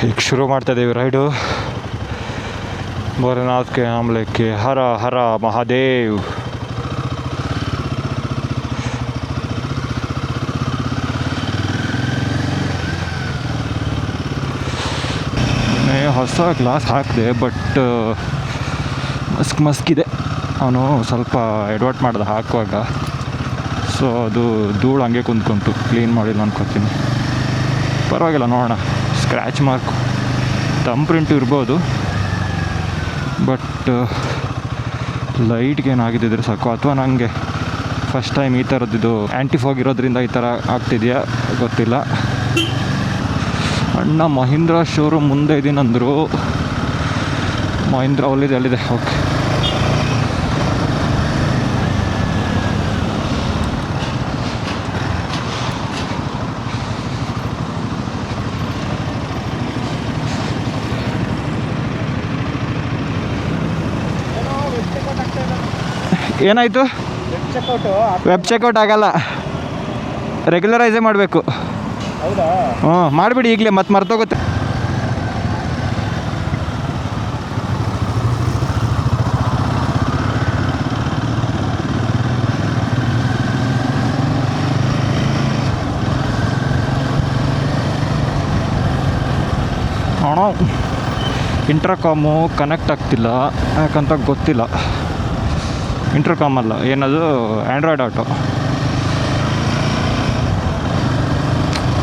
ಈಗ ಶುರು ಮಾಡ್ತಾ ಇದ್ದೀವಿ ರೈಡು. भोलेनाथ के नाम लेके हर हर महादेव. ಹೊಸ ಗ್ಲಾಸ್ ಹಾಕಿದೆ, ಬಟ್ ಮಸ್ಕಿದೆ. ಅವನು ಸ್ವಲ್ಪ ಎಡ್ವರ್ಟ್ ಮಾಡ್ದೆ ಹಾಕುವಾಗ, ಸೊ ಅದು ಧೂಳು ಹಂಗೆ ಕುಂತ್ಕೊಂತು. ಕ್ಲೀನ್ ಮಾಡಿಲ್ಲ ಅನ್ಕೋತೀನಿ. ಪರವಾಗಿಲ್ಲ, ನೋಡೋಣ. ಸ್ಕ್ರ್ಯಾಚ್ ಮಾರ್ಕ್, ಥಂಬ್ ಪ್ರಿಂಟ್ ಇರ್ಬೋದು, ಬಟ್ ಲೈಟ್ಗೆ ಏನಾಗಿದ್ದಿದ್ರೆ ಸಾಕು. ಅಥವಾ ನನಗೆ ಫಸ್ಟ್ ಟೈಮ್ ಈ ಥರದ್ದು ಆ್ಯಂಟಿಫಾಗ್ ಇರೋದ್ರಿಂದ ಈ ಥರ ಆಗ್ತಿದೆಯಾ ಗೊತ್ತಿಲ್ಲ. ಅಣ್ಣ ಮಹೀಂದ್ರ ಶೋರೂಮ್ ಮುಂದೆ ಇದ್ದೀನಂದರು. ಮಹೀಂದ್ರ ಅಲ್ಲಿದೆ. ಓಕೆ, ಏನಾಯಿತು? ವೆಬ್ ಚೆಕ್ಔಟ್ ಆಗಲ್ಲ, ರೆಗ್ಯುಲರೈಸೇ ಮಾಡಬೇಕು. ಹ್ಞೂ, ಮಾಡಿಬಿಡಿ ಈಗಲೇ, ಮತ್ತೆ ಮರ್ತೋಗುತ್ತೆ. ಅಣ್ಣ ಇಂಟರ್ಕಾಮು ಕನೆಕ್ಟ್ ಆಗ್ತಿಲ್ಲ, ಯಾಕಂತ ಗೊತ್ತಿಲ್ಲ. ಇಂಟರ್ಕಾಮ್ ಅಲ್ಲ, ಏನದು ಆ್ಯಂಡ್ರಾಯ್ಡ್ ಆಟೋ.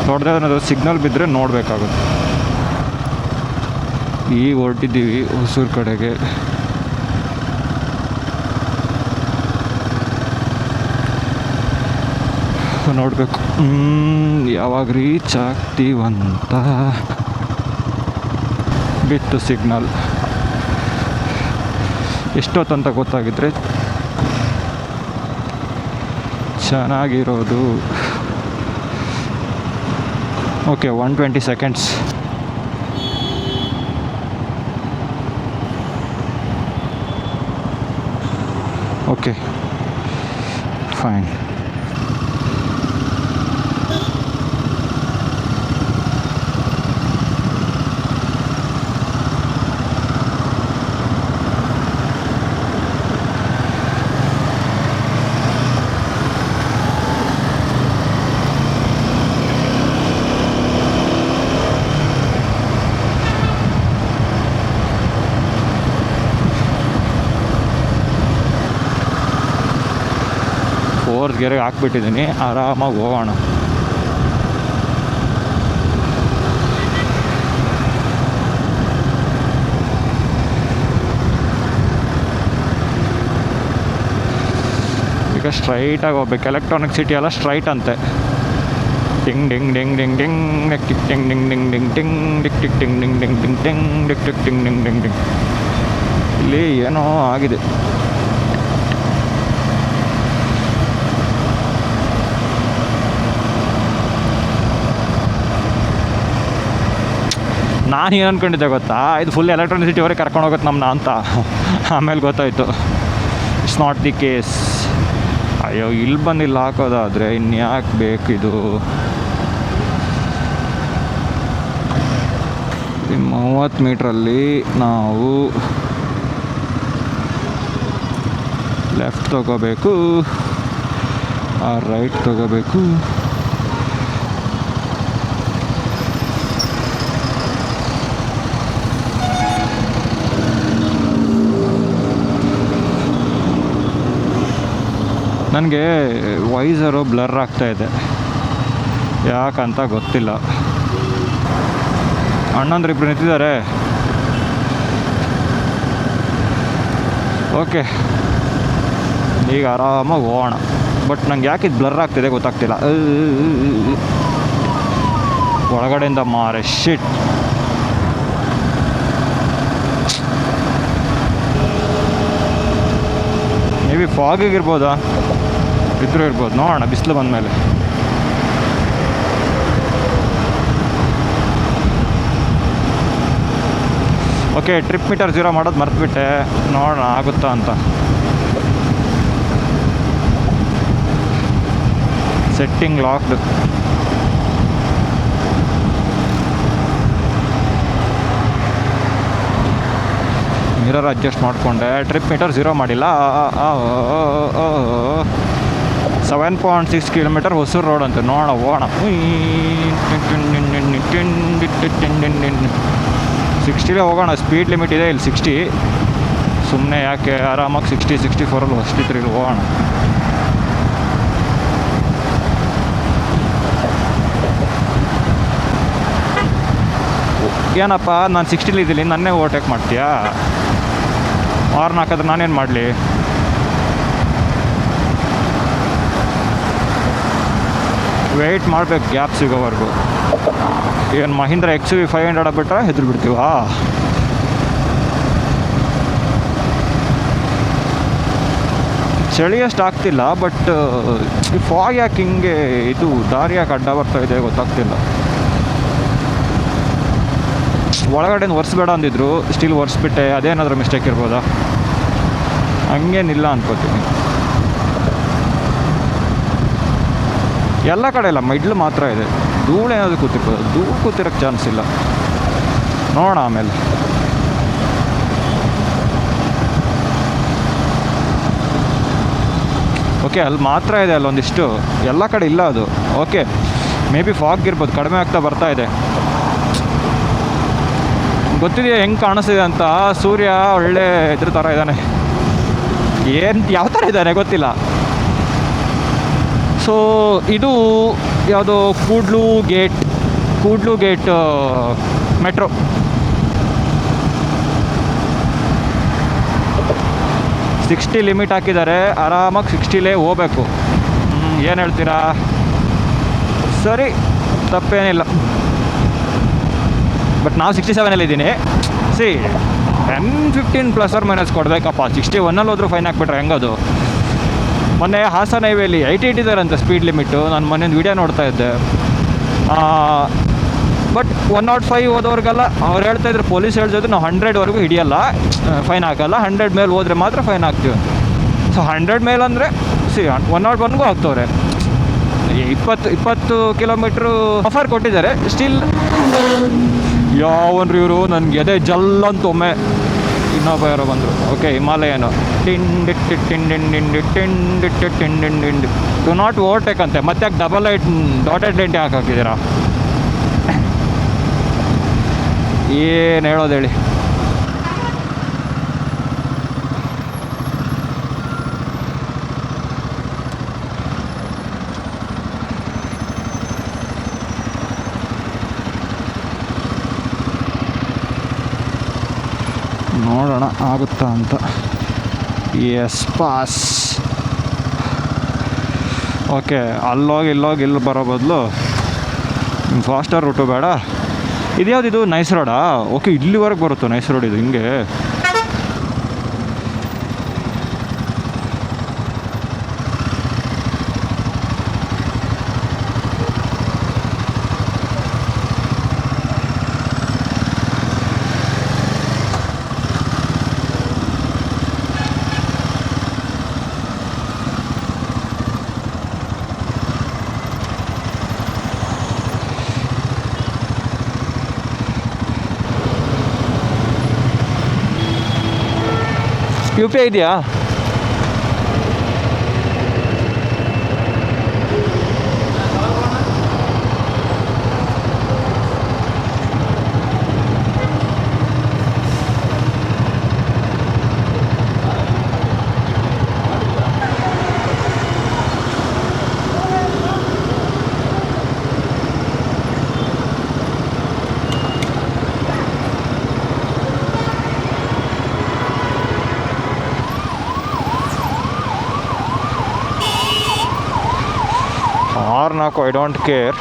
ದೊಡ್ಡದೇ ಏನಾದರೂ ಸಿಗ್ನಲ್ ಬಿದ್ದರೆ ನೋಡಬೇಕಾಗುತ್ತೆ. ಈಗ ಹೊರಟಿದ್ದೀವಿ ಹೊಸೂರು ಕಡೆಗೆ. ನೋಡಬೇಕು ಯಾವಾಗ ರೀಚ್ ಆಗ್ತೀವಂತ. ಬಿತ್ತು ಸಿಗ್ನಲ್. ಎಷ್ಟೊತ್ತಂತ ಗೊತ್ತಾಗಿದ್ರೆ ಚೆನ್ನಾಗಿರೋದು. Okay, 120 seconds. Okay, fine. ಗೆರೆಗೆ ಹಾಕ್ಬಿಟ್ಟಿದ್ದೀನಿ, ಆರಾಮಾಗಿ ಹೋಗೋಣ. ಈಗ ಸ್ಟ್ರೈಟಾಗಿ ಹೋಗ್ಬೇಕು. ಎಲೆಕ್ಟ್ರಾನಿಕ್ ಸಿಟಿ ಎಲ್ಲ ಸ್ಟ್ರೈಟ್ ಅಂತೆ. ಟಿಂಗ್ ಡಿಂಗ್ ಡಿಂಗ್ ಡಿಂಗ್ ಡಿಂಗ್ ಡಿಕ್ ಟಿಕ್ ಟಿಂಗ್ ಡಿಂಗ್ ಡಿಂಗ್ ಡಿಂಗ್ ಟಿಂಗ್ ಡಿಕ್ ಟಿಕ್ ಟಿಂಗ್ ಡಿಂಗ್ ಡಿಂಗ್ ಡಿಂಗ್ ಟಿಂಗ್ ಡಿಕ್ ಟಿಕ್ ಟಿಂಗ್ ಡಿಂಗ್ ಡಿಂಗ್ ಡಿಂಗ್. ಇಲ್ಲಿ ಏನೋ ಆಗಿದೆ. ನಾನು ಏನು ಅಂದ್ಕೊಂಡಿದ್ದೆ ಗೊತ್ತಾ, ಇದು ಫುಲ್ ಎಲೆಕ್ಟ್ರಾನಿಕ್ ಸಿಟಿವರೆಗೆ ಕರ್ಕೊಂಡು ಹೋಗುತ್ತೆ ನಮ್ಮನ್ನ ಅಂತ. ಆಮೇಲೆ ಗೊತ್ತಾಯಿತು ಇಟ್ಸ್ ನಾಟ್ ದಿ ಕೇಸ್. ಅಯ್ಯೋ, ಇಲ್ಲಿ ಬಂದಿಲ್ಲ ಹಾಕೋದಾದರೆ ಇನ್ಯಾಕೆ ಬೇಕಿದು. 30 ಮೀಟ್ರಲ್ಲಿ ನಾವು ಲೆಫ್ಟ್ ತೊಗೋಬೇಕು, ರೈಟ್ ತೊಗೋಬೇಕು. ನನಗೆ ವೈಸರು ಬ್ಲರ್ ಆಗ್ತಾಯಿದೆ, ಯಾಕಂತ ಗೊತ್ತಿಲ್ಲ. ಅಣ್ಣಂದ್ರೆ ಇಬ್ಬರು ನಿಂತಿದ್ದಾರೆ. ಓಕೆ, ಈಗ ಆರಾಮಾಗಿ ಹೋಗೋಣ. ಬಟ್ ನಂಗೆ ಯಾಕೆ ಇದು ಬ್ಲರ್ ಆಗ್ತಿದೆ ಗೊತ್ತಾಗ್ತಿಲ್ಲ. ಒಳಗಡೆಯಿಂದ ಮಾರೆ ಶಿಟ್. ಮೇ ಬಿ ಫಾಗಿಗಿರ್ಬೋದಾ, ಇದ್ರೂ ಇರ್ಬೋದು. ನೋಡೋಣ ಬಿಸಿಲು ಬಂದಮೇಲೆ. ಓಕೆ, ಟ್ರಿಪ್ ಮೀಟರ್ 0 ಮಾಡೋದು ಮರೆತುಬಿಟ್ಟೆ. ನೋಡೋಣ ಆಗುತ್ತಾ ಅಂತ. Setting locked. ಅಡ್ಜಸ್ಟ್ ಮಾಡಿಕೊಂಡೆ. ಟ್ರಿಪ್ ಮೀಟರ್ 0 ಮಾಡಿಲ್ಲ. 7.6 ಕಿಲೋಮೀಟರ್ ಹೊಸೂರು ರೋಡ್ ಅಂತ. ನೋಡೋಣ ಹೋಗೋಣ. 60 ಹೋಗೋಣ. ಸ್ಪೀಡ್ ಲಿಮಿಟ್ ಇದೆ ಇಲ್ಲಿ 60. ಸುಮ್ಮನೆ ಯಾಕೆ, ಆರಾಮಾಗಿ 64 63 ಹೋಗೋಣ. ಏನಪ್ಪ ನಾನು 60 ಇದ್ದೀನಿ, ನನ್ನೇ ಓವರ್ಟೇಕ್ ಮಾಡ್ತೀಯಾ? ಆರ್ನ್ ಹಾಕಿದ್ರೆ ನಾನೇನು ಮಾಡಲಿ? ವೆಯ್ಟ್ ಮಾಡಬೇಕು ಗ್ಯಾಪ್ ಸಿಗೋವರೆಗೂ. ಏನು ಮಹೀಂದ್ರ XUV 500 ಬಿಟ್ಟರೆ ಹೆದ್ರು ಬಿಡ್ತೀವಾ? ಚಳಿ ಅಷ್ಟು ಆಗ್ತಿಲ್ಲ, ಬಟ್ ಈ ಫಾಗ್ ಯಾಕೆ ಹಿಂಗೆ ಇದು ದಾರಿ ಯಾಕೆ ಅಡ್ಡ ಬರ್ತಾ ಇದೆ ಗೊತ್ತಾಗ್ತಿಲ್ಲ. ಒಳಗಡೆ ಒರೆಸ್ಬೇಡ ಅಂದಿದ್ರು, ಸ್ಟಿಲ್ ಒರೆಸ್ಬಿಟ್ಟೆ. ಅದೇನಾದರೂ ಮಿಸ್ಟೇಕ್ ಇರ್ಬೋದಾ? ಹಂಗೇನಿಲ್ಲ ಅನ್ಕೋತೀನಿ. ಎಲ್ಲ ಕಡೆ ಇಲ್ಲ, ಮಿಡ್ಲ್ ಮಾತ್ರ ಇದೆ. ಧೂಳು ಏನಾದರೂ ಕೂತಿರ್ಬೋದು, ಧೂಳು ಕೂತಿರೋಕ್ಕೆ ಚಾನ್ಸ್ ಇಲ್ಲ. ನೋಡೋಣ ಆಮೇಲೆ. ಓಕೆ, ಅಲ್ಲಿ ಮಾತ್ರ ಇದೆ, ಅಲ್ಲೊಂದಿಷ್ಟು. ಎಲ್ಲ ಕಡೆ ಇಲ್ಲ ಅದು. ಓಕೆ, ಮೇ ಬಿ ಫಾಗ್ ಇರ್ಬೋದು, ಕಡಿಮೆ ಆಗ್ತಾ ಬರ್ತಾ ಇದೆ. ಗೊತ್ತಿದೆಯಾ ಹೆಂಗೆ ಕಾಣಿಸ್ತಿದೆ ಅಂತ? ಸೂರ್ಯ ಒಳ್ಳೆ ಇದ್ರ ಥರ ಇದ್ದಾನೆ. ಏನು ಯಾವ ಥರ ಇದ್ದಾನೆ ಗೊತ್ತಿಲ್ಲ. ಸೊ ಇದು ಯಾವುದೋ Kudlu gate metro. Sixty limit ಹಾಕಿದ್ದಾರೆ, ಆರಾಮಾಗಿ 60ಲೇ ಹೋಗ್ಬೇಕು. ಏನು ಹೇಳ್ತೀರಾ? ಸರಿ, ತಪ್ಪೇನಿಲ್ಲ. ಬಟ್ ನಾವು 67 ಸಿ 10-15 ಪ್ಲಸ್ ಆರ್ ಮೈನಸ್ ಕೊಡಬೇಕಪ್ಪ. 61 ಹೋದ್ರೂ ಫೈನ್ ಹಾಕ್ಬಿಟ್ರೆ ಹೆಂಗದು? ಮೊನ್ನೆ ಹಾಸನ ಹೈವೇಲಿ 80 ಇಟ್ಟಿದ್ದಾರಂತೆ ಸ್ಪೀಡ್ ಲಿಮಿಟು. ನಾನು ಮೊನ್ನೆ ವೀಡಿಯೋ ನೋಡ್ತಾ ಇದ್ದೆ. ಬಟ್ 105 ಹೋದವ್ರಿಗೆಲ್ಲ ಅವ್ರು ಹೇಳ್ತಾಯಿದ್ರು, ಪೊಲೀಸ್ ಹೇಳ್ತಿದ್ರು ನಾವು 100ವರೆಗೂ ಹಿಡಿಯಲ್ಲ, ಫೈನ್ ಹಾಕಲ್ಲ. 100 ಮೇಲೆ ಹೋದರೆ ಮಾತ್ರ ಫೈನ್ ಹಾಕ್ತೀವಿ. ಸೊ 100 ಮೇಲೆ ಅಂದರೆ 101ಗೂ ಹಾಕ್ತವ್ರೆ. 20 ಕಿಲೋಮೀಟ್ರು ಆಫರ್ ಕೊಟ್ಟಿದ್ದಾರೆ. ಸ್ಟಿಲ್ ಯಾವನ್ರಿ ಇವರು? ನನಗೆ ಎದೆ ಜಲ್ಲಂತ ಒಮ್ಮೆ ಇನ್ನೊಬ್ಬ ಯಾರೋ ಬಂದರು. Okay, Himalayan. Do not overtake ಅಂತೆ. ಮತ್ತೆ ಯಾಕೆ ಡಬಲ್ ಡಾಟೆಡ್ ಲೈನ್ ಹಾಕಿದ್ದೀರಾ? ಏನು ಹೇಳೋದು ಹೇಳಿ? ನೋಡೋಣ ಆಗುತ್ತಾ ಅಂತ. S pass. ಓಕೆ, ಅಲ್ಲೋಗಿ ಇಲ್ಲಿ ಬರೋ ಬದಲು ಫಾಸ್ಟರ್ ರೂಟು ಬೇಡ. ಇದ್ಯಾವುದಿದು? ನೈಸ್ ರೋಡಾ? ಓಕೆ, ಇಲ್ಲಿವರೆಗೆ ಬರುತ್ತೋ ನೈಸ್ ರೋಡ್ ಇದು ಹಿಂಗೆ? UPI ಇದೆಯಾ? నాకు ಐ ಡೋಂಟ್ ಕೇರ್.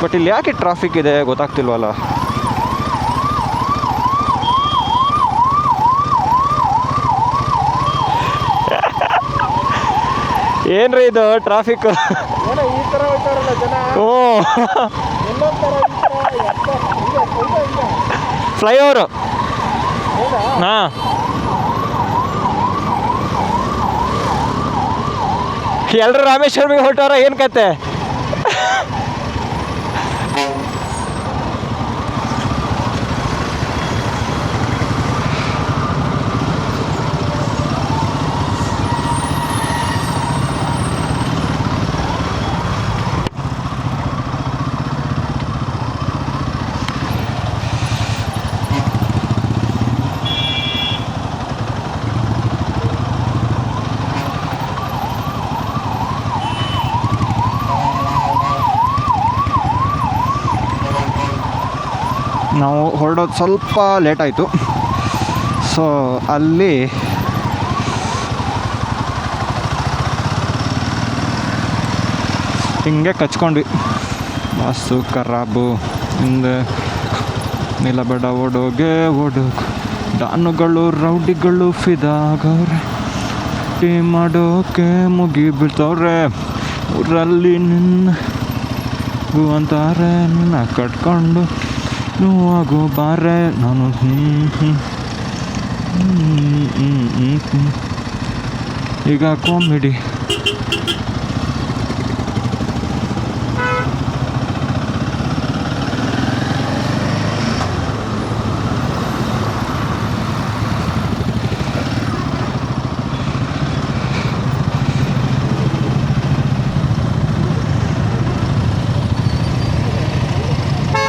ಬಟ್ ಇಲ್ಲಿ ಯಾಕೆ ಟ್ರಾಫಿಕ್ ಇದೆ ಗೊತ್ತಾಗ್ತಿಲ್ವಲ್ಲ. ಏನ್ರಿ ಇದು ಟ್ರಾಫಿಕ್? ಓ, ಫ್ಲೈಓವರ್. ಹಾಂ, ಎಲ್ಲರೂ ರಾಮೇಶ್ವರಮಿಗೆ ಹೊರಟವ್ರ? ಏನು ಕತೆ? ನಾವು ಹೊರಡೋದು ಸ್ವಲ್ಪ ಲೇಟ್ ಆಯಿತು. ಸೊ ಅಲ್ಲಿ ಹಿಂಗೆ ಕಚ್ಕೊಂಡ್ವಿ. ಬಸ್ಸು ಖರಾಬು ಹಿಂದೆ ನಿಲ್ಲಬೇಡ ಓಡೋಗೆ ಓಡೋಗು, ಡಾನುಗಳು ರೌಡಿಗಳು ಫಿದಾಗವ್ರೆ, ಟೀ ಮಾಡೋಕೆ ಮುಗಿ ಬೀಳ್ತವ್ರೆ, ಊರಲ್ಲಿ ನಿನ್ನ ಅಂತಾರೆ, ನಿನ್ನ ಕಟ್ಕೊಂಡು ನೋವಾಗೋ ಬಾರೆ ನಾನು. ಈಗ ಕಾಮಿಡಿ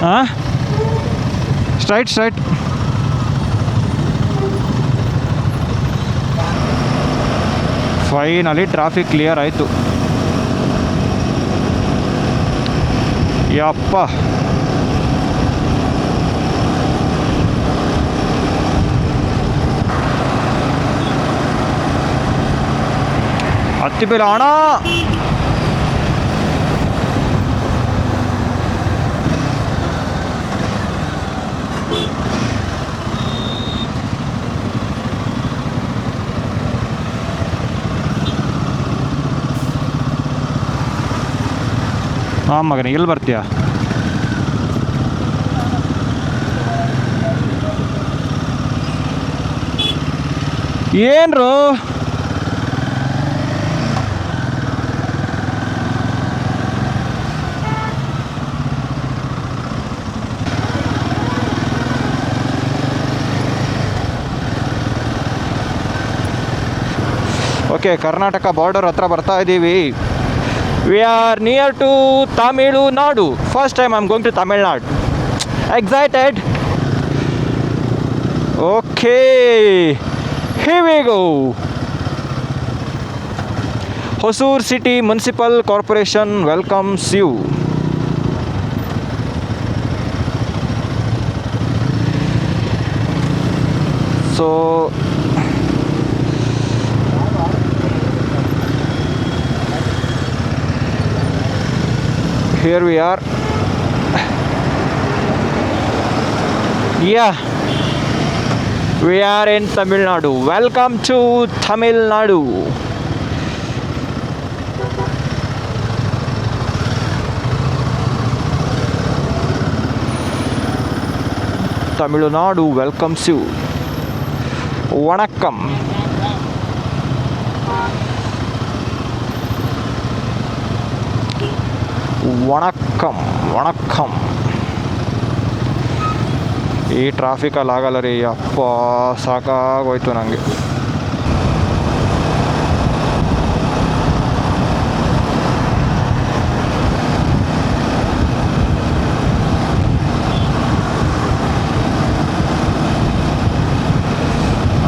ಹಾಂ ಸ್ಟ್ರೈಟ್ ಫೈನಲಿ ಟ್ರಾಫಿಕ್ ಕ್ಲಿಯರ್ ಆಯಿತು. ಯಪ್ಪ ಹತ್ತಿ ಬೇಡ ಅಣ್ಣ. ಹಾಂ ಮಗನೇ, ಎಲ್ಲಿ ಬರ್ತೀಯಾ? ಏನ್ರು ಓಕೆ, ಕರ್ನಾಟಕ ಬಾರ್ಡರ್ ಹತ್ರ ಬರ್ತಾ ಇದ್ದೀವಿ. We are near to Tamil Nadu. First time I'm going to Tamil Nadu. Excited? Okay, here we go. Hosur City Municipal Corporation welcomes you. So here we are. Yeah, we are in Tamil Nadu. Welcome to Tamil Nadu. Tamil Nadu welcomes you. Vanakkam. ವಣಕ್ಕಂ. ಈ ಟ್ರಾಫಿಕಲ್ಲಿ ಆಗಲ್ಲ ರೀ, ಅಪ್ಪ ಸಾಕಾಗೋಯ್ತು ನನಗೆ.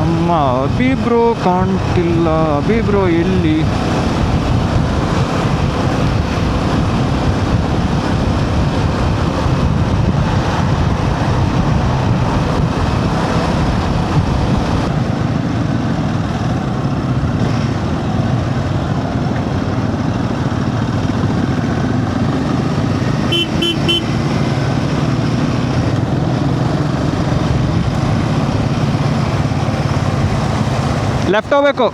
ಅಮ್ಮ ಅಭಿಬ್ರೋ ಕಾಣ್ತಿಲ್ಲ, ಅಭಿಬ್ರೋ ಎಲ್ಲಿ? Left ಹೋಗ್ಬೇಕು.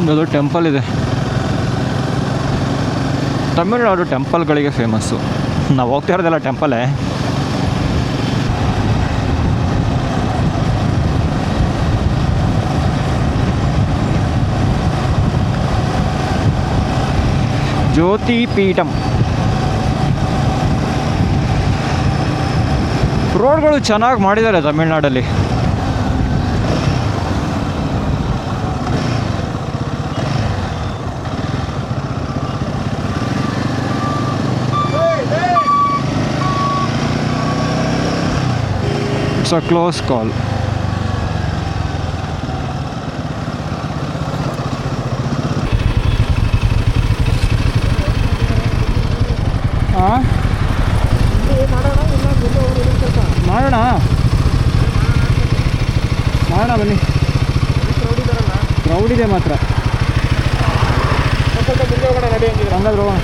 ಅದು ಟೆಂಪಲ್ ಇದೆ. ತಮಿಳ್ನಾಡು ಟೆಂಪಲ್ಗಳಿಗೆ ಫೇಮಸ್ಸು. ನಾವು ಹೋಗ್ತಾ ಇರೋದೆಲ್ಲ ಟೆಂಪಲೇ. ಜ್ಯೋತಿ ಪೀಠಂ. ರೋಡ್ಗಳು ಚೆನ್ನಾಗಿ ಮಾಡಿದ್ದಾರೆ ತಮಿಳ್ನಾಡಲ್ಲಿ. ಇಟ್ಸ್ ಅ ಕ್ಲೋಸ್ ಕಾಲ್. ಹಾಂ, ಮಾಡೋಣ ಮಾಡೋಣ ಬನ್ನಿ. ಕ್ರೌಡ್ ಇದೆ ಮಾತ್ರ. ಹಂಗಾದ್ರೆ ಹೋಗೋಣ.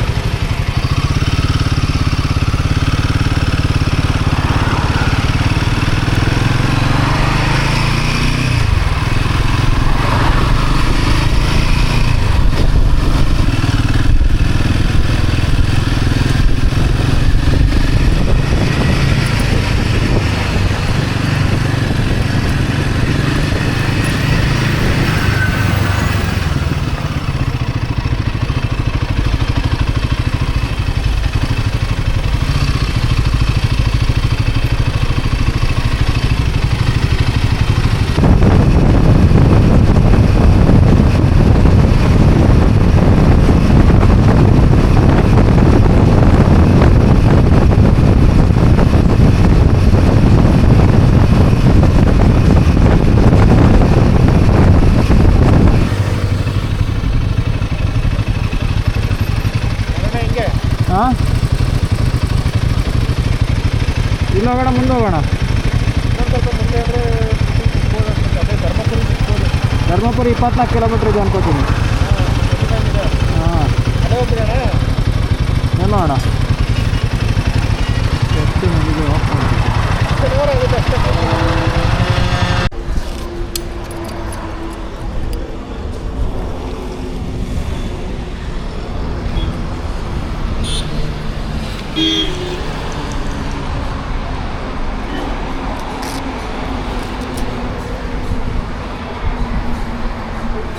ಹಾಂ, ಇಲ್ಲಿ ಹೋಗೋಣ, ಮುಂದೆ ಹೋಗೋಣ. ಧರ್ಮಪುರಿ 24 ಕಿಲೋಮೀಟ್ರ್ ಇದೆ ಅನ್ಕೋತೀನಿ. ಹಾಂ, ನೋಡೋಣ.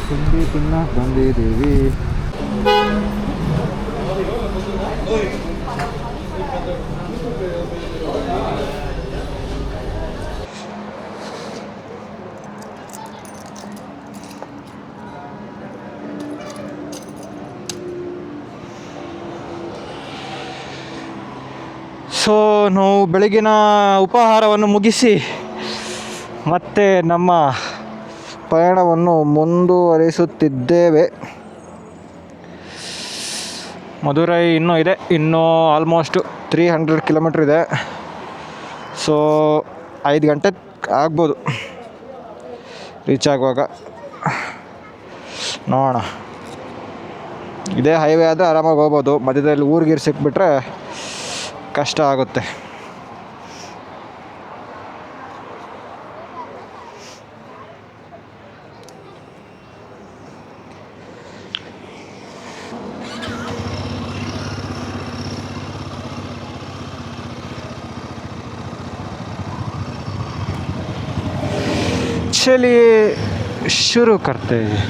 ತಿಂಡಿ ತಿನ್ನಕ್ಕೆ ಬಂದಿದ್ದೀವಿ. ಸೊ ನಾವು ಬೆಳಗಿನ ಉಪಹಾರವನ್ನು ಮುಗಿಸಿ ಮತ್ತೆ ನಮ್ಮ ಪಯಣವನ್ನು ಮುಂದುವರಿಸುತ್ತಿದ್ದೇವೆ. ಮಧುರೈ ಇನ್ನೂ ಇದೆ, ಇನ್ನೂ ಆಲ್ಮೋಸ್ಟ್ 300 ಕಿಲೋಮೀಟ್ರ್ ಇದೆ. ಸೊ 5 ಗಂಟೆ ಆಗ್ಬೋದು ರೀಚ್ ಆಗುವಾಗ. ನೋಡೋಣ. ಇದೇ ಹೈವೇ ಆದರೆ ಆರಾಮಾಗಿ ಹೋಗ್ಬೋದು. ಮಧ್ಯದಲ್ಲಿ ಊರಿಗೆ ಸಿಕ್ಬಿಟ್ರೆ ಕಷ್ಟ ಆಗುತ್ತೆ. चलिए शुरू करते हैं.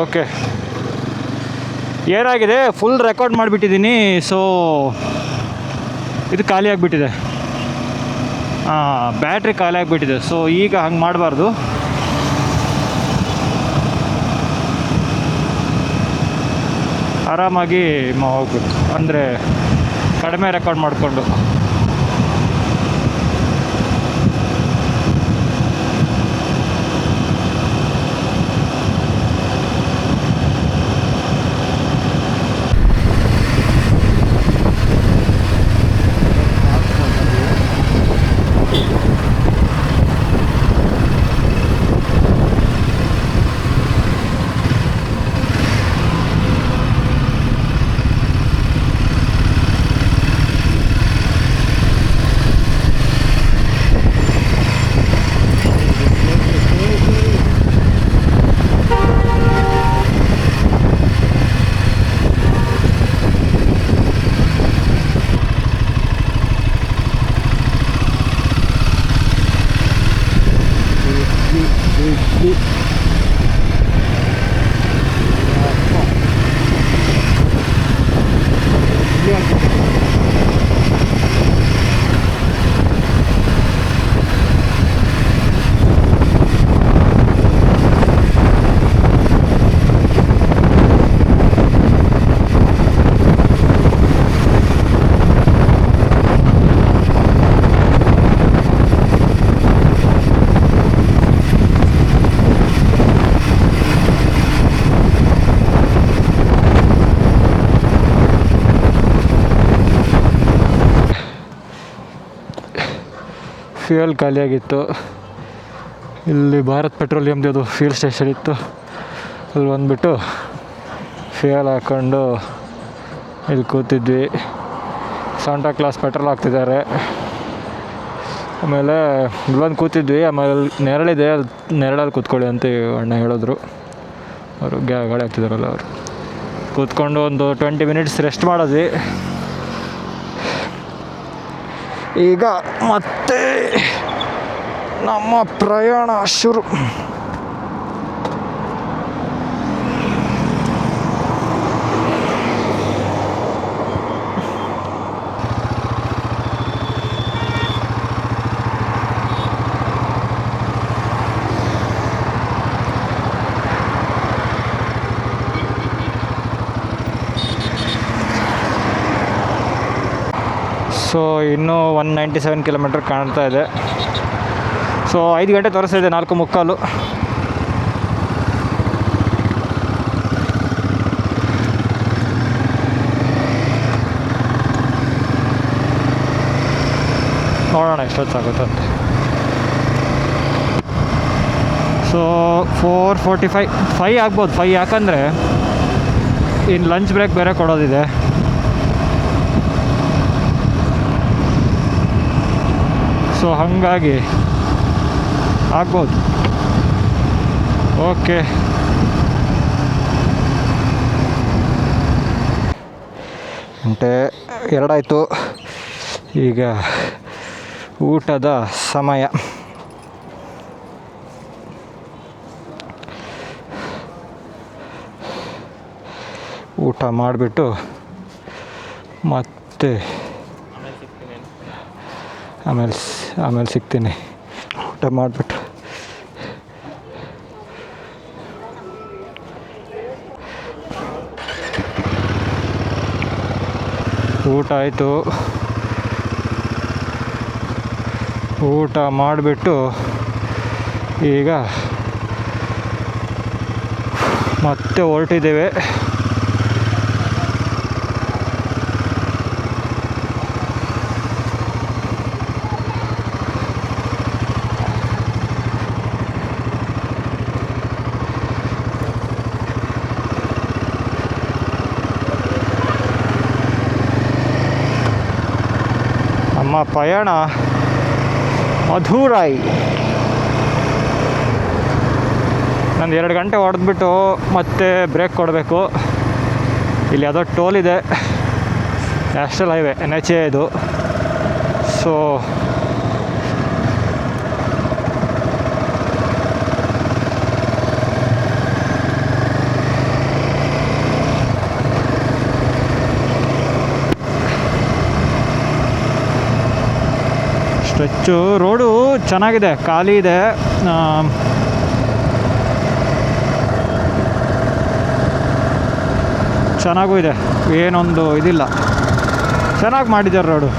ಓಕೆ, ಏನಾಗಿದೆ, ಫುಲ್ ರೆಕಾರ್ಡ್ ಮಾಡಿಬಿಟ್ಟಿದ್ದೀನಿ. ಸೊ ಇದು ಖಾಲಿ ಆಗಿಬಿಟ್ಟಿದೆ. ಬ್ಯಾಟ್ರಿ ಖಾಲಿ ಆಗಿಬಿಟ್ಟಿದೆ. ಸೊ ಈಗ ಹಂಗೆ ಮಾಡಬಾರ್ದು. ಆರಾಮಾಗಿ ಹೋಗ್ಬೇಕು, ಅಂದರೆ ಕಡಿಮೆ ರೆಕಾರ್ಡ್ ಮಾಡಿಕೊಂಡು. ಫ್ಯೂಯಲ್ ಖಾಲಿಯಾಗಿತ್ತು. ಇಲ್ಲಿ ಭಾರತ್ ಪೆಟ್ರೋಲಿಯಮ್ದು ಫ್ಯೂಲ್ ಸ್ಟೇಷನ್ ಇತ್ತು, ಅಲ್ಲಿ ಬಂದುಬಿಟ್ಟು ಫ್ಯೂಯಲ್ ಹಾಕ್ಕೊಂಡು ಇಲ್ಲಿ ಕೂತಿದ್ವಿ. ಸಾಂಟಾ ಕ್ಲಾಸ್ ಪೆಟ್ರೋಲ್ ಹಾಕ್ತಿದ್ದಾರೆ. ಆಮೇಲೆ ಇಲ್ಲಿ ಬಂದು ಕೂತಿದ್ವಿ. ಆಮೇಲೆ ನೆರಳಿದೆ, ಅಲ್ಲಿ ನೆರಳಲ್ಲಿ ಕೂತ್ಕೊಳ್ಳಿ ಅಂತ ಅಣ್ಣ ಹೇಳಿದ್ರು. ಅವರು ಗಾಳಿ ಹಾಕ್ತಿದ್ದಾರಲ್ಲ ಅವರು. ಕೂತ್ಕೊಂಡು ಒಂದು 20 ಮಿನಿಟ್ಸ್ ರೆಸ್ಟ್ ಮಾಡಿದ್ವಿ. ಈಗ ಮತ್ತೆ ನಮ್ಮ ಪ್ರಯಾಣ ಶುರು. ಸೊ ಇನ್ನೂ 197 ಕಿಲೋಮೀಟ್ರ್ ಕಾಣ್ತಾ ಇದೆ. ಸೊ 5 ಗಂಟೆ ತೋರಿಸ್ತಾ ಇದೆ, 4:45. ನೋಡೋಣ ಎಷ್ಟೊತ್ತಾಗುತ್ತಂತೆ. ಸೊ 4:45 ಆಗ್ಬೋದು. 5 ಯಾಕಂದರೆ ಇನ್ನು ಲಂಚ್ ಬ್ರೇಕ್ ಬೇರೆ ಕೊಡೋದಿದೆ. ಸೊ ಹಾಗಾಗಿ ಆಗ್ಬೋದು. ಓಕೆ, ಗಂಟೆ 2 ಆಯಿತು. ಈಗ ಊಟದ ಸಮಯ. ಊಟ ಮಾಡಿಬಿಟ್ಟು ಮತ್ತೆ ಆಮೇಲೆ ಸಿಗ್ತೀನಿ. ಊಟ ಮಾಡಿಬಿಟ್ಟು ಊಟ ಆಯಿತು. ಊಟ ಮಾಡಿಬಿಟ್ಟು ಈಗ ಮತ್ತೆ ಹೊರಟಿದ್ದೇವೆ. ನಮ್ಮ ಪಯಣ ಮಧುರೈ. ನಂದು 2 ಗಂಟೆ ಹೊಡೆದ್ಬಿಟ್ಟು ಮತ್ತೆ ಬ್ರೇಕ್ ಕೊಡಬೇಕು. ಇಲ್ಲಿ ಯಾವುದೋ ಟೋಲ್ ಇದೆ, ನ್ಯಾಷನಲ್ ಹೈವೇ NHA ಇದು. ಸೊ ಸ್ಟ್ರೆಚ್ಚು ರೋಡು ಚೆನ್ನಾಗಿದೆ, ಖಾಲಿ ಇದೆ. ಚೆನ್ನಾಗೂ ಇದೆ, ಏನೊಂದು ಇದಿಲ್ಲ, ಚೆನ್ನಾಗಿ ಮಾಡಿದ್ದಾರೆ ರೋಡು.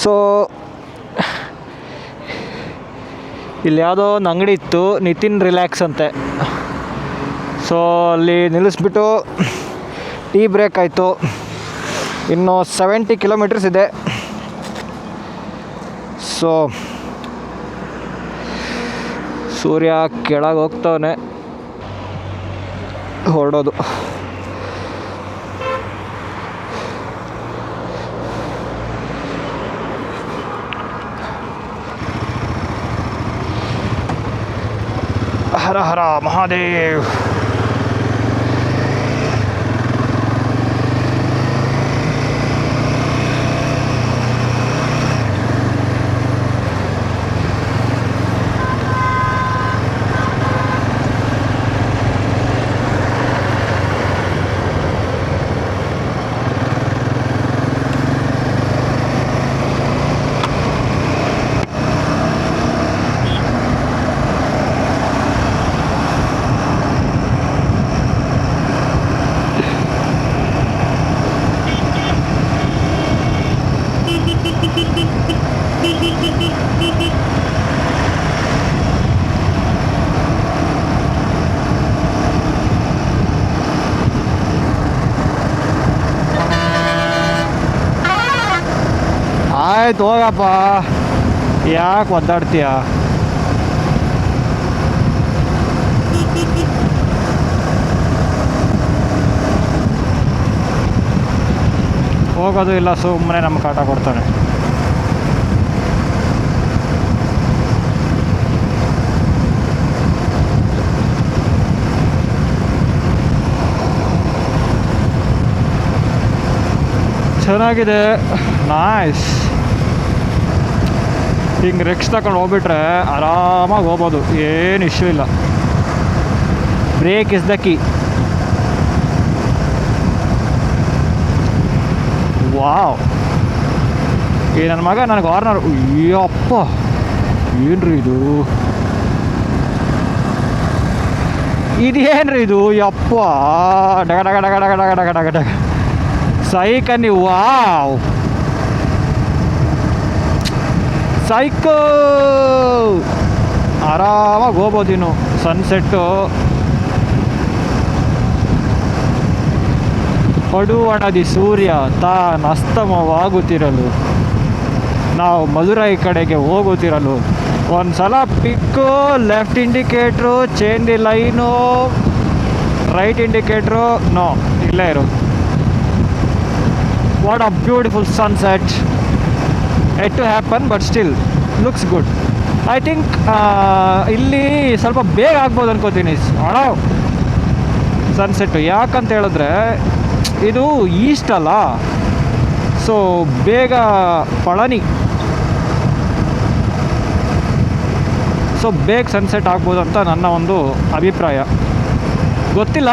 ಸೊ ಇಲ್ಲಿ ಯಾವುದೋ ಒಂದು ಅಂಗಡಿ ಇತ್ತು, ನಿತಿನ್ ರಿಲ್ಯಾಕ್ಸ್ ಅಂತೆ. ಸೊ ಅಲ್ಲಿ ನಿಲ್ಲಿಸ್ಬಿಟ್ಟು ಟೀ ಬ್ರೇಕ್ ಆಯಿತು. ಇನ್ನು 70 ಕಿಲೋಮೀಟರ್ಸ್ ಇದೆ. ಸೊ ಸೂರ್ಯ ಕೆಳಗೆ ಹೋಗ್ತವನೆ, ಹೊರಡೋದು. ಹರ ಹರ ಮಹಾದೇವ್. ಆಯ್ತು ಹೋಗಪ್ಪ, ಯಾಕೆ ಒದ್ದಾಡ್ತೀಯ? ಹೋಗೋದು ಇಲ್ಲ, ಸುಮ್ಮನೆ ನಮ್ಮ ಕಾಟ ಕೊಡ್ತಾನೆ. ಚೆನ್ನಾಗಿದೆ, ನೈಸ್. ಹಿಂಗೆ ರೆಕ್ಸ್ ತಗೊಂಡು ಹೋಗ್ಬಿಟ್ರೆ ಆರಾಮಾಗಿ ಹೋಗ್ಬೋದು, ಏನು ಇಶ್ಯೂ ಇಲ್ಲ. Break is the key. Wow, ಈ ನನ್ನ ಮಗ ನನಗೆ ಕಾರ್ನರ್, ಅಯ್ಯಪ್ಪ ಏನ್ರಿ ಇದು, ಇದೇನ್ರಿ ಇದು, ಯಪ್ಪ ಡಗ ಡಗ ಡಗ ಡಗ ಡಗ ಡಗ ಡಗ ಡಗ ಸೈಕನ್ನಿ. ವಾವ್, ಸೈಕೋ, ಆರಾಮಾಗಿ ಹೋಗ್ಬೋದು. ಇನ್ನು ಸನ್ಸೆಟ್ಟು ಪಡುವಣದಿ ಸೂರ್ಯ ತಾನಸ್ತಮವಾಗುತ್ತಿರಲು, ನಾವು ಮಧುರೈ ಕಡೆಗೆ ಹೋಗುತ್ತಿರಲು, ಒಂದು ಸಲ pick, left indicator, change the line, right indicator, no ಇಲ್ಲೇ ಇರು. What a beautiful sunset. Yet to happen but still looks good. I think ಇಲ್ಲಿ ಸ್ವಲ್ಪ ಬೇಗ ಆಗ್ಬೋದು ಅನ್ಕೋತೀನಿ ಅಣ್ಣ ಸನ್ಸೆಟ್ಟು. ಯಾಕಂತ ಹೇಳಿದ್ರೆ ಇದು ಈಸ್ಟ್ ಅಲ್ಲ, ಸೊ ಬೇಗ ಪಳನಿ, ಸೊ ಬೇಗ ಸನ್ಸೆಟ್ ಆಗ್ಬೋದು ಅಂತ ನನ್ನ ಒಂದು ಅಭಿಪ್ರಾಯ. ಗೊತ್ತಿಲ್ಲ,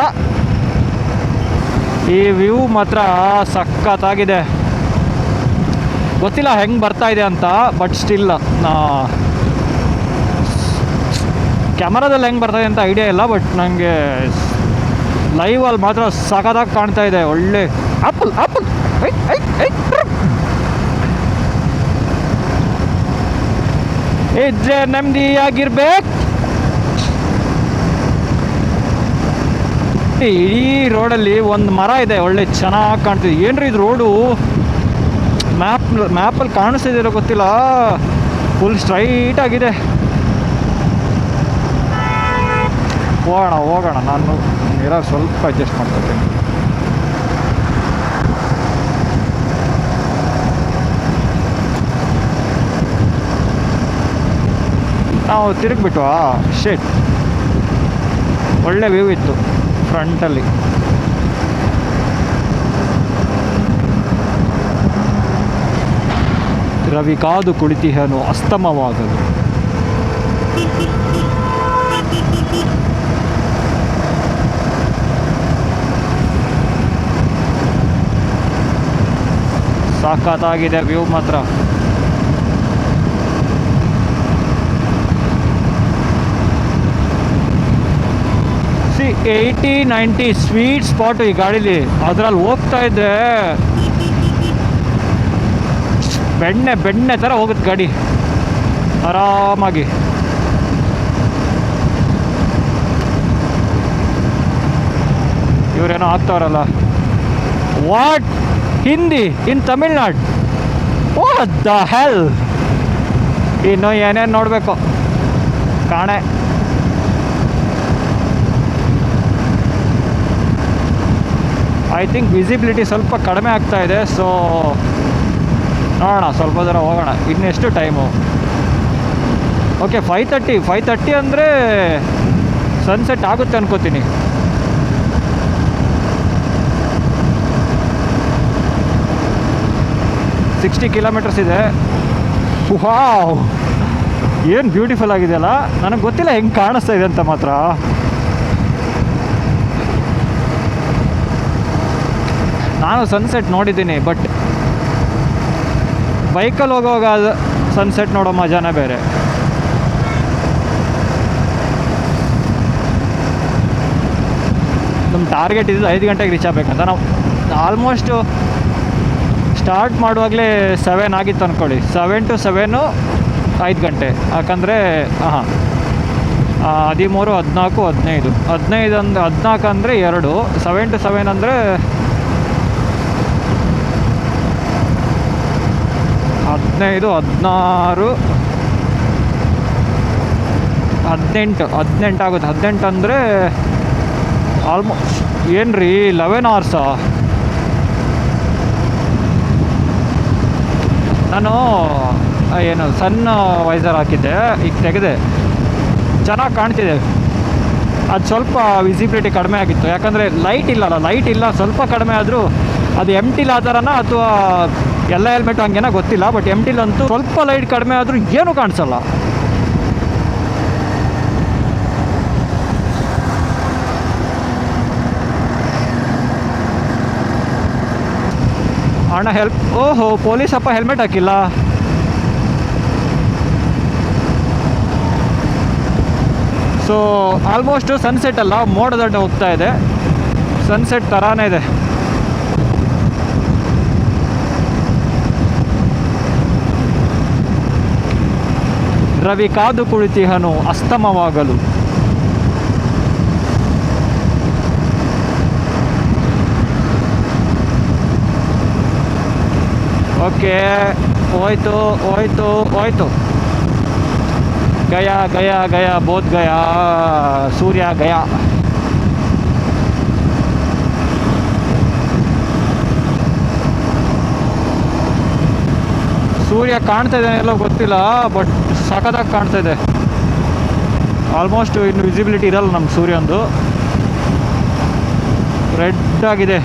ಈ ವ್ಯೂ ಮಾತ್ರ ಸಖತ್ತಾಗಿದೆ. ಗೊತ್ತಿಲ್ಲ ಹೆಂಗೆ ಬರ್ತಾ ಇದೆ ಅಂತ, ಬಟ್ ಸ್ಟಿಲ್ ಕ್ಯಾಮರಾದಲ್ಲಿ ಹೆಂಗೆ ಬರ್ತಾ ಇದೆ ಅಂತ ಐಡಿಯಾ ಇಲ್ಲ, ಬಟ್ ನನಗೆ ಲೈವಲ್ಲಿ ಮಾತ್ರ ಸಖತ್ತಾಗಿ ಕಾಣ್ತಾ ಇದೆ. ಒಳ್ಳೆ ಆಪಲ್ ಆಪಲ್ ಇದ್ರೆ ನೆಮ್ಮದಿಯಾಗಿರ್ಬೇಕು. ಇಡೀ ರೋಡಲ್ಲಿ ಒಂದು ಮರ ಇದೆ, ಒಳ್ಳೆ ಚೆನ್ನಾಗಿ ಕಾಣ್ತಿದೆ. ಏನ್ರಿ ಇದು ರೋಡು, ಮ್ಯಾಪಲ್ಲಿ ಕಾಣಿಸ್ತಿದ್ದೀರೋ ಗೊತ್ತಿಲ್ಲ, ಫುಲ್ ಸ್ಟ್ರೈಟ್ ಆಗಿದೆ. ಹೋಗೋಣ ಹೋಗೋಣ, ನಾನು ಮಿರರ್ ಸ್ವಲ್ಪ ಅಡ್ಜಸ್ಟ್ ಮಾಡ್ಕೊತೀನಿ. ನಾವು ತಿರುಗಿಬಿಟ್ವಾ, ಶೇಟ್ ಒಳ್ಳೆ ವ್ಯೂ ಇತ್ತು ಫ್ರಂಟಲ್ಲಿ. ರವಿ ಕಾದು ಕುಳಿತಿಹನು ಅಸ್ತಮವಾಗಲು. ಸಾಕಾಗಿದೆ ವ್ಯೂ ಮಾತ್ರ. ಸಿ 80-90 ಸ್ವೀಟ್ ಸ್ಪಾಟು ಈ ಗಾಡೀಲಿ. ಅದರಲ್ಲಿ ಹೋಗ್ತಾ ಇದ್ದೆ ಬೆಣ್ಣೆ ಥರ ಹೋಗುತ್ತೆ ಗಾಡಿ ಆರಾಮಾಗಿ. ಇವರೇನೋ ಆಗ್ತಾವ್ರಲ್ಲ, what Hindi in Tamil Nadu, what the hell. ಇನ್ನು ಏನೇನು ನೋಡಬೇಕು ಕಾಣೆ. ಐ ಥಿಂಕ್ ವಿಸಿಬಿಲಿಟಿ ಸ್ವಲ್ಪ ಕಡಿಮೆ ಆಗ್ತಾ ಇದೆ, ಸೊ ನೋಡೋಣ, ಸ್ವಲ್ಪ ದೂರ ಹೋಗೋಣ. ಇನ್ನೆಷ್ಟು ಟೈಮು? ಓಕೆ 5:30 ಅಂದರೆ ಸನ್ಸೆಟ್ ಆಗುತ್ತೆ ಅನ್ಕೋತೀನಿ. $60 ಕಿಲೋಮೀಟರ್ಸ್ ಇದೆ. ವಾವ್, ಏನು ಬ್ಯೂಟಿಫುಲ್ ಆಗಿದೆಯಲ್ಲ. ನನಗೆ ಗೊತ್ತಿಲ್ಲ ಹೆಂಗೆ ಕಾಣಿಸ್ತಾ ಇದೆ ಅಂತ ಮಾತ್ರ. ನಾನು ಸನ್ಸೆಟ್ ನೋಡಿದ್ದೀನಿ, ಬಟ್ ಬೈಕಲ್ಲಿ ಹೋಗುವಾಗ ಸನ್ಸೆಟ್ ನೋಡೋ ಮಜಾನೇ ಬೇರೆ. ನಮ್ಮ ಟಾರ್ಗೆಟ್ ಇದ್ದು 5 ಗಂಟೆಗೆ ರೀಚ್ ಆಗಬೇಕಂತ. ನಾವು ಆಲ್ಮೋಸ್ಟು ಸ್ಟಾರ್ಟ್ ಮಾಡುವಾಗಲೇ 7 ಆಗಿತ್ತು ಅಂದ್ಕೊಳ್ಳಿ. 7 to 7 5 ಗಂಟೆ. ಯಾಕಂದರೆ 13, 14, 15 ಅಂದರೆ 14 ಅಂದರೆ 2, 7 to 7 ಅಂದರೆ 15, 16, 18 ಆಗುತ್ತೆ. 18 ಅಂದರೆ ಆಲ್ಮೋಸ್ಟ್ ಏನು ರೀ 11 ಅವರ್ಸಾ? ನಾನು ಏನು ಸನ್ ವೈಸರ್ ಹಾಕಿದ್ದೆ, ಈಗ ತೆಗೆದೆ, ಚೆನ್ನಾಗಿ ಕಾಣ್ತಿದೆ. ಅದು ಸ್ವಲ್ಪ ವಿಸಿಬಿಲಿಟಿ ಕಡಿಮೆ ಆಗಿತ್ತು, ಯಾಕಂದರೆ ಲೈಟ್ ಇಲ್ಲ, ಸ್ವಲ್ಪ ಕಡಿಮೆ ಆದರೂ ಅದು ಎಂಟಿಲ್ ಆ ಥರನ ಅಥವಾ ಎಲ್ಲ ಹೆಲ್ಮೆಟ್ ಹಂಗೇನೋ ಗೊತ್ತಿಲ್ಲ. ಬಟ್ ಎಂಟಿಲಂತೂ ಸ್ವಲ್ಪ ಲೈಟ್ ಕಡಿಮೆ ಆದರೂ ಏನೂ ಕಾಣಿಸಲ್ಲ. ಅಣ್ಣ ಓಹೋ ಪೊಲೀಸಪ್ಪ ಹೆಲ್ಮೆಟ್ ಹಾಕಿಲ್ಲ. ಸೊ ಆಲ್ಮೋಸ್ಟ್ ಸನ್ಸೆಟ್ ಅಲ್ಲ, ಮೋಡದಡ್ಡ ಹೋಗ್ತಾ ಇದೆ. ಸನ್ಸೆಟ್ ಥರಾನೇ ಇದೆ. ರವಿ ಕಾದು ಕುಳಿತಿಹನು ಅಸ್ತಮವಾಗಲು. ಓಕೆ, ಹೋಯ್ತು. ಗಯಾ ಬೋಧ್ ಗಯಾ, ಸೂರ್ಯ ಗಯಾ. ಸೂರ್ಯ ಕಾಣ್ತಾ ಇದೆ ಎಲ್ಲೋ ಗೊತ್ತಿಲ್ಲ, ಬಟ್ ಸಖತ್ತಾಗಿ ಕಾಣ್ತಾ ಇದೆ. ಆಲ್ಮೋಸ್ಟ್ ಇನ್ನು ವಿಸಿಬಿಲಿಟಿ ಇರಲ್ಲ ನಮ್ಮ ಸೂರ್ಯಂದು, ರೆಡ್ ಆಗಿದೆ.